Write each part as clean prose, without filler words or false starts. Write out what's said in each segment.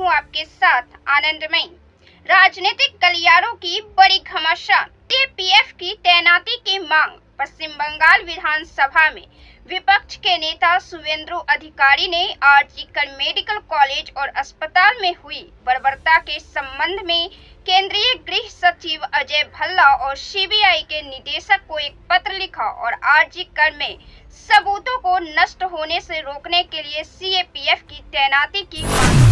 हूं आपके साथ आनंदमयी। राजनीतिक गलियारों की बड़ी घमासान, सीएपीएफ की तैनाती की मांग। पश्चिम बंगाल विधानसभा में विपक्ष के नेता शुवेंदु अधिकारी ने आरजीकर मेडिकल कॉलेज और अस्पताल में हुई बर्बरता के संबंध में केंद्रीय गृह सचिव अजय भल्ला और सीबीआई के निदेशक को एक पत्र लिखा और आरजीकर में सबूतों को नष्ट होने से रोकने के लिए सीएपीएफ की तैनाती की मांग।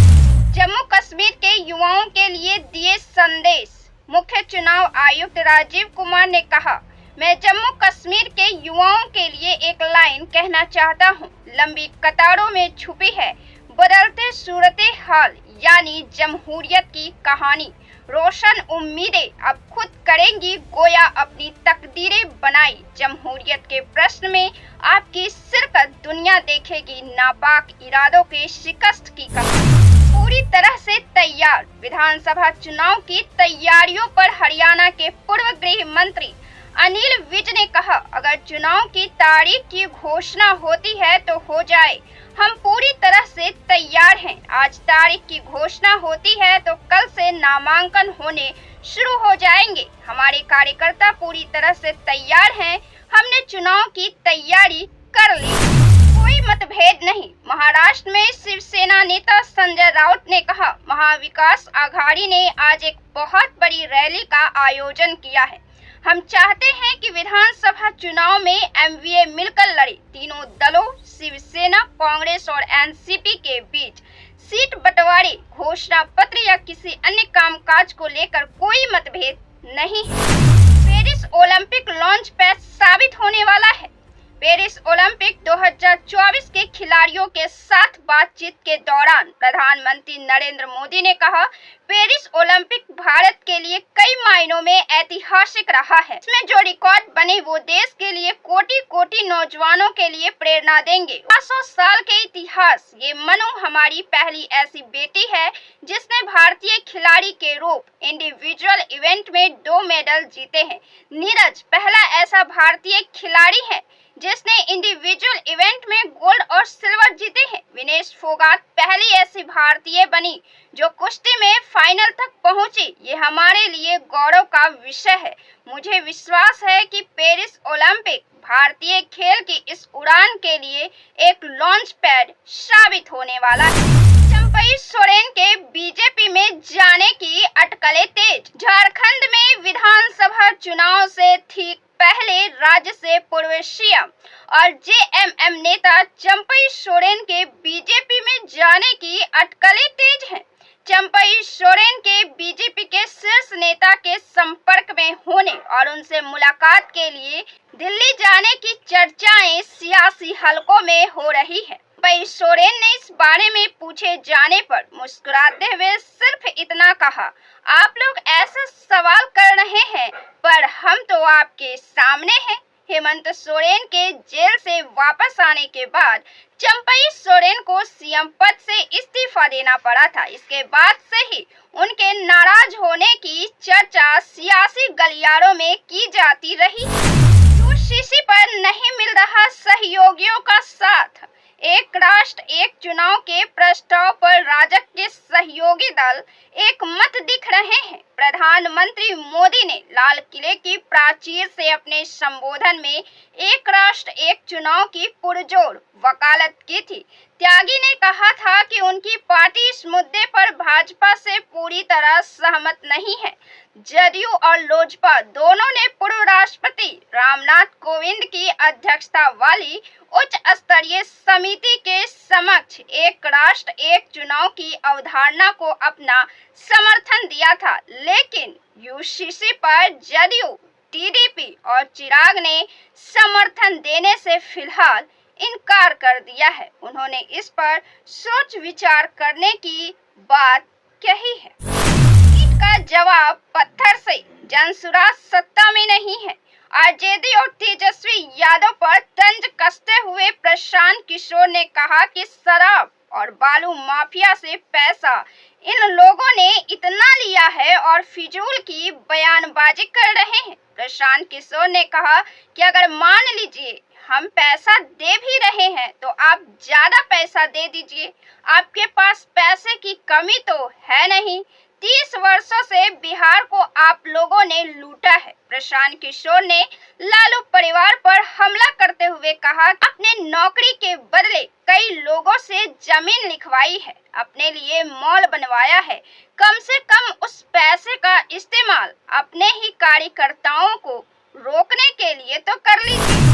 जम्मू कश्मीर के युवाओं के लिए दिए संदेश। मुख्य चुनाव आयुक्त राजीव कुमार ने कहा, मैं जम्मू कश्मीर के युवाओं के लिए एक लाइन कहना चाहता हूं। लंबी कतारों में छुपी है बदलते सूरत हाल, यानी जमहूरियत की कहानी। रोशन उम्मीदें अब खुद करेंगी गोया अपनी तकदीरें बनाई। जमहूरियत के प्रश्न में आपकी शिरकत दुनिया देखेगी नापाक इरादों के शिकस्त की कहानी। पूरी तरह से तैयार। विधानसभा चुनाव की तैयारियों पर हरियाणा के पूर्व गृह मंत्री अनिल विज ने कहा, अगर चुनाव की तारीख की घोषणा होती है तो हो जाए, हम पूरी तरह से तैयार हैं। आज तारीख की घोषणा होती है तो कल से नामांकन होने शुरू हो जाएंगे। हमारे कार्यकर्ता पूरी तरह से तैयार हैं। हमने चुनाव की तैयारी कर ली, कोई मतभेद नहीं। महाराष्ट्र में शिवसेना नेता संजय राउत ने कहा, महाविकास आघाड़ी ने आज एक बहुत बड़ी रैली का आयोजन किया है। हम चाहते हैं कि विधानसभा चुनाव में एमवीए मिलकर लड़े। तीनों दलों शिवसेना, कांग्रेस और एनसीपी के बीच सीट बंटवारे, घोषणा पत्र या किसी अन्य कामकाज को लेकर कोई मतभेद नहीं है। पेरिस ओलंपिक लॉन्च पैड साबित होने वाला है। पेरिस ओलंपिक 2024 के खिलाड़ियों के साथ बातचीत के दौरान प्रधानमंत्री नरेंद्र मोदी ने कहा, पेरिस ओलंपिक भारत के लिए कई मायनों में ऐतिहासिक रहा है। इसमें जो रिकॉर्ड बने वो देश के लिए कोटि कोटि नौजवानों के लिए प्रेरणा देंगे। 500 साल के इतिहास, ये मनु हमारी पहली ऐसी बेटी है जिसने भारतीय खिलाड़ी के रूप इंडिविजुअल इवेंट में 2 मेडल जीते हैं। नीरज पहला ऐसा भारतीय खिलाड़ी है जिसने इंडिविजुअल इवेंट में गोल्ड और सिल्वर जीते हैं। विनेश फोगाट पहली ऐसी भारतीय बनी जो कुश्ती में फाइनल तक पहुंची। ये हमारे लिए गौरव का विषय है। मुझे विश्वास है कि पेरिस ओलंपिक भारतीय खेल की इस उड़ान के लिए एक लॉन्च पैड साबित होने वाला है। चंपई सोरेन के बीजेपी में जाने की अटकलें तेज। झारखंड में विधानसभा चुनाव से ठीक पहले राज्य से पूर्व सीएम और जेएमएम नेता चंपई सोरेन के बीजेपी में जाने की अटकलें तेज हैं। चंपई सोरेन के बीजेपी के शीर्ष नेता के संपर्क में होने और उनसे मुलाकात के लिए दिल्ली जाने की चर्चाएं सियासी हलकों में हो रही है। चंपई सोरेन ने इस बारे में पूछे जाने पर मुस्कुराते हुए सिर्फ इतना कहा, आप लोग ऐसा सवाल कर रहे हैं पर हम तो आपके सामने हैं। हेमंत सोरेन के जेल से वापस आने के बाद चंपई सोरेन को सीएम पद से इस्तीफा देना पड़ा था। इसके बाद से ही उनके नाराज होने की चर्चा सियासी गलियारों में की जाती रही। यूसीसी पर नहीं मिल रहा सहयोगियों का साथ। एक राष्ट्र एक चुनाव के प्रस्ताव पर राजग के सहयोगी दल एक मत दिख रहे हैं। प्रधानमंत्री मोदी ने लाल किले की प्राचीर से अपने संबोधन में एक राष्ट्र एक चुनाव की पुरजोर वकालत की थी। त्यागी ने कहा था कि उनकी पार्टी इस मुद्दे पर भाजपा से पूरी तरह सहमत नहीं है। जदयू और लोजपा दोनों ने पूर्व राष्ट्रपति रामनाथ कोविंद की अध्यक्षता वाली उच्च स्तरीय समिति के समक्ष एक राष्ट्र एक चुनाव की अवधारणा को अपना समर्थन दिया था, लेकिन यूसीसी पर जदयू, टीडीपी और चिराग ने समर्थन देने से फिलहाल इनकार कर दिया है। उन्होंने इस पर सोच विचार करने की बात कही है। ईंट का जवाब पत्थर से। जनसुराज सत्ता में नहीं है। आरजेडी और तेजस्वी यादव पर तंज कसते हुए प्रशांत किशोर ने कहा कि शराब और बालू माफिया से पैसा इन लोगों ने इतना लिया है और फिजूल की बयानबाजी कर रहे हैं। प्रशांत किशोर ने कहा कि अगर मान लीजिए हम पैसा दे भी रहे हैं तो आप ज्यादा पैसा दे दीजिए, आपके पास पैसे की कमी तो है नहीं। 30 वर्षों से बिहार को आप लोगों ने लूटा है। प्रशांत किशोर ने लालू परिवार पर हमला करते हुए कहा, अपने नौकरी के बदले कई लोगों से जमीन लिखवाई है, अपने लिए मॉल बनवाया है, कम से कम उस पैसे का इस्तेमाल अपने ही कार्यकर्ताओं को रोकने के लिए तो कर लीजिए।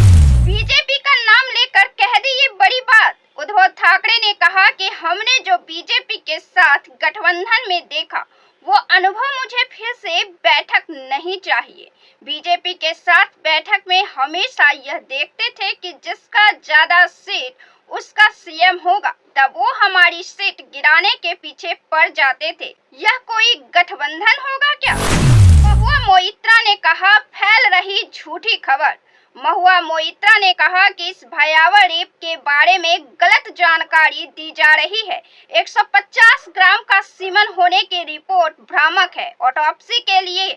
बीजेपी का नाम लेकर कह दी ये बड़ी बात। उद्धव ठाकरे ने कहा कि हमने जो बीजेपी के साथ गठबंधन में देखा वो अनुभव मुझे फिर से बैठक नहीं चाहिए। बीजेपी के साथ बैठक में हमेशा यह देखते थे कि जिसका ज्यादा सीट उसका सीएम होगा, तब वो हमारी सीट गिराने के पीछे पड़ जाते थे। यह कोई गठबंधन होगा क्या? महुआ मोइत्रा ने कहा, फैल रही झूठी खबर। महुआ मोइत्रा ने कहा कि इस भयावह रेप के बारे में गलत जानकारी दी जा रही है। 150 ग्राम का सीमन होने की रिपोर्ट भ्रामक है। ऑटोप्सी के लिए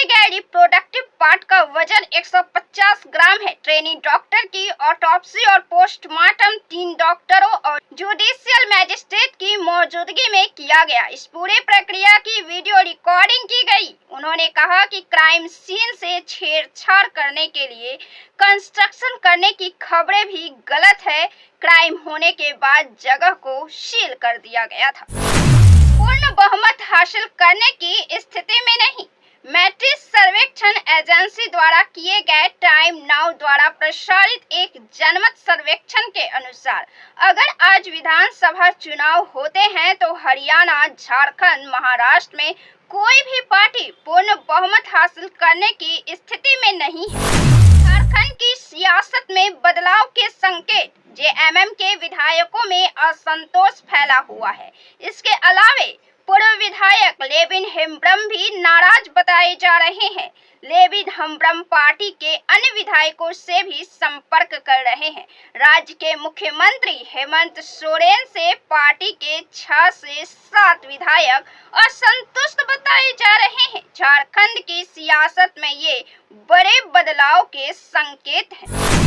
गए रिप्रोडक्टिव पार्ट का वजन 150 ग्राम है। ट्रेनी डॉक्टर की ऑटोप्सी और पोस्टमार्टम 3 डॉक्टरों और जुडिशियल मैजिस्ट्रेट की मौजूदगी में किया गया। इस पूरे प्रक्रिया की वीडियो रिकॉर्डिंग की गई। उन्होंने कहा कि क्राइम सीन से छेड़छाड़ करने के लिए कंस्ट्रक्शन करने की खबरें भी गलत है। क्राइम होने के बाद जगह को सील कर दिया गया था। पूर्ण बहुमत हासिल करने की स्थिति में नहीं। मैट्रिक्स सर्वेक्षण एजेंसी द्वारा किए गए टाइम नाउ द्वारा प्रसारित एक जनमत सर्वेक्षण के अनुसार अगर आज विधानसभा चुनाव होते हैं तो हरियाणा, झारखंड, महाराष्ट्र में कोई भी पार्टी पूर्ण बहुमत हासिल करने की स्थिति में नहीं है। झारखंड की सियासत में बदलाव के संकेत। जेएमएम के विधायकों में असंतोष फैला हुआ है। इसके अलावे पूर्व विधायक लेविन हेम्ब्रम भी नाराज बताए जा रहे हैं। लेविन हेम्ब्रम पार्टी के अन्य विधायकों से भी संपर्क कर रहे हैं। राज्य के मुख्यमंत्री हेमंत सोरेन से पार्टी के 6 से 7 विधायक असंतुष्ट बताए जा रहे हैं। झारखंड की सियासत में ये बड़े बदलाव के संकेत हैं।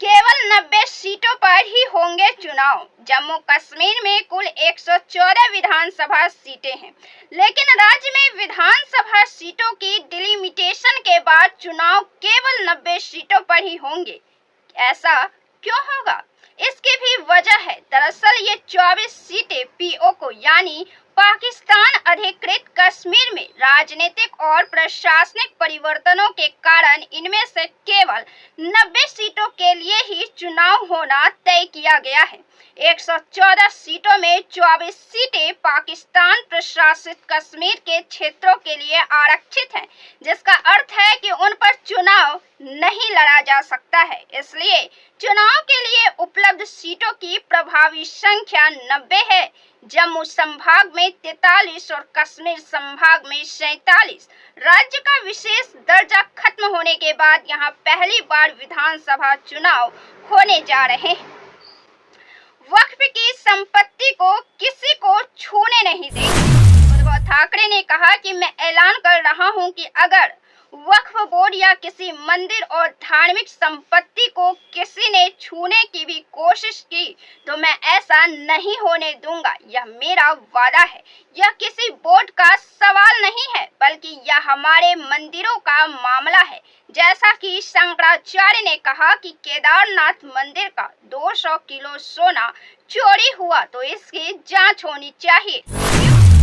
केवल 90 सीटों पर ही होंगे चुनाव। जम्मू कश्मीर में कुल 114 विधानसभा सीटें हैं, लेकिन राज्य में विधानसभा सीटों की डिलिमिटेशन के बाद चुनाव केवल 90 सीटों पर ही होंगे। ऐसा क्यों होगा? इसकी भी वजह है। दरअसल ये 24 सीटें पीओ को यानी पाकिस्तान अधिकृत कश्मीर में राजनीतिक और प्रशासनिक परिवर्तनों के कारण इनमें से केवल 90 सीटों के लिए ही चुनाव होना तय किया गया है। 114 सीटों में 24 सीटें पाकिस्तान प्रशासित कश्मीर के क्षेत्रों के लिए आरक्षित हैं, जिसका अर्थ है कि उन पर चुनाव नहीं लड़ा जा सकता है। इसलिए चुनाव के लिए उपलब्ध सीटों की प्रभावी संख्या 90 है। जम्मू संभाग में 43 और कश्मीर संभाग में 47। राज्य का विशेष दर्जा खत्म होने के बाद यहाँ पहली बार विधानसभा चुनाव होने जा रहे हैं। वक्फ की संपत्ति को किसी को छूने नहीं देंगे। उद्धव ठाकरे ने कहा कि मैं ऐलान कर रहा हूं कि अगर वक्फ बोर्ड या किसी मंदिर और धार्मिक संपत्ति को किसी ने छूने की भी कोशिश की तो मैं ऐसा नहीं होने दूंगा। यह मेरा वादा है। यह किसी बोर्ड का सवाल नहीं है, बल्कि यह हमारे मंदिरों का मामला है। जैसा कि शंकराचार्य ने कहा कि केदारनाथ मंदिर का 200 किलो सोना चोरी हुआ तो इसकी जांच होनी चाहिए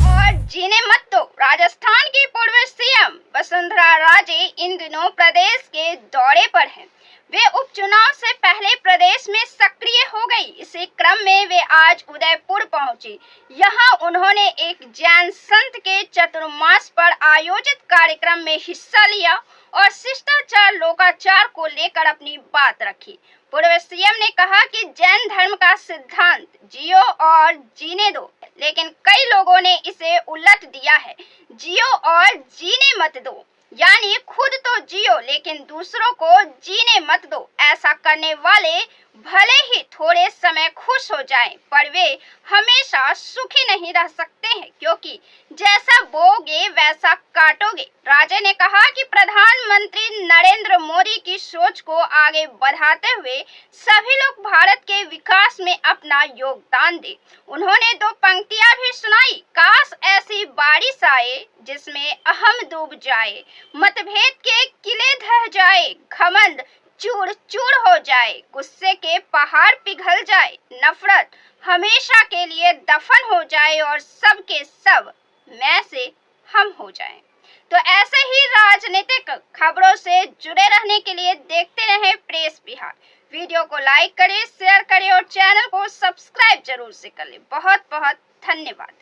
और जीने मत दो। राजस्थान की पूर्व सीएम वसुंधरा राजे इन दिनों प्रदेश के दौरे पर हैं। वे उपचुनाव से पहले प्रदेश में सक्रिय हो गई। इसी क्रम में वे आज उदयपुर पहुंची। यहां उन्होंने एक जैन संत के चतुर्मास पर आयोजित कार्यक्रम में हिस्सा लिया और शिष्टाचार लोकाचार को लेकर अपनी बात रखी। पूर्व सीएम ने कहा कि जैन धर्म का सिद्धांत जियो और जीने दो, लेकिन कई लोगों ने इसे उलट दिया है। जियो और जीने मत दो, यानी खुद तो जियो लेकिन दूसरों को जीने मत दो। ऐसा करने वाले भले ही थोड़े समय खुश हो जाएं, पर वे हमेशा सुखी नहीं रह सकते हैं, क्योंकि जैसा बोगे वैसा काटोगे। राजे ने कहा कि प्रधानमंत्री नरेंद्र मोदी की सोच को आगे बढ़ाते हुए सभी लोग भारत के विकास में अपना योगदान दें। उन्होंने 2 पंक्तियां भी सुनाई। काश ऐसी बारिश आए जिसमें अहम डूब जाए, मतभेद के किले ढह जाए, घमंड चूर चूर हो जाए, गुस्से के पहाड़ पिघल जाए, नफरत हमेशा के लिए दफन हो जाए और सब के सब मैं से हम हो जाएं। तो ऐसे ही राजनीतिक खबरों से जुड़े रहने के लिए देखते रहें प्रेस बिहार। वीडियो को लाइक करें, शेयर करें और चैनल को सब्सक्राइब जरूर से कर लें। बहुत बहुत धन्यवाद।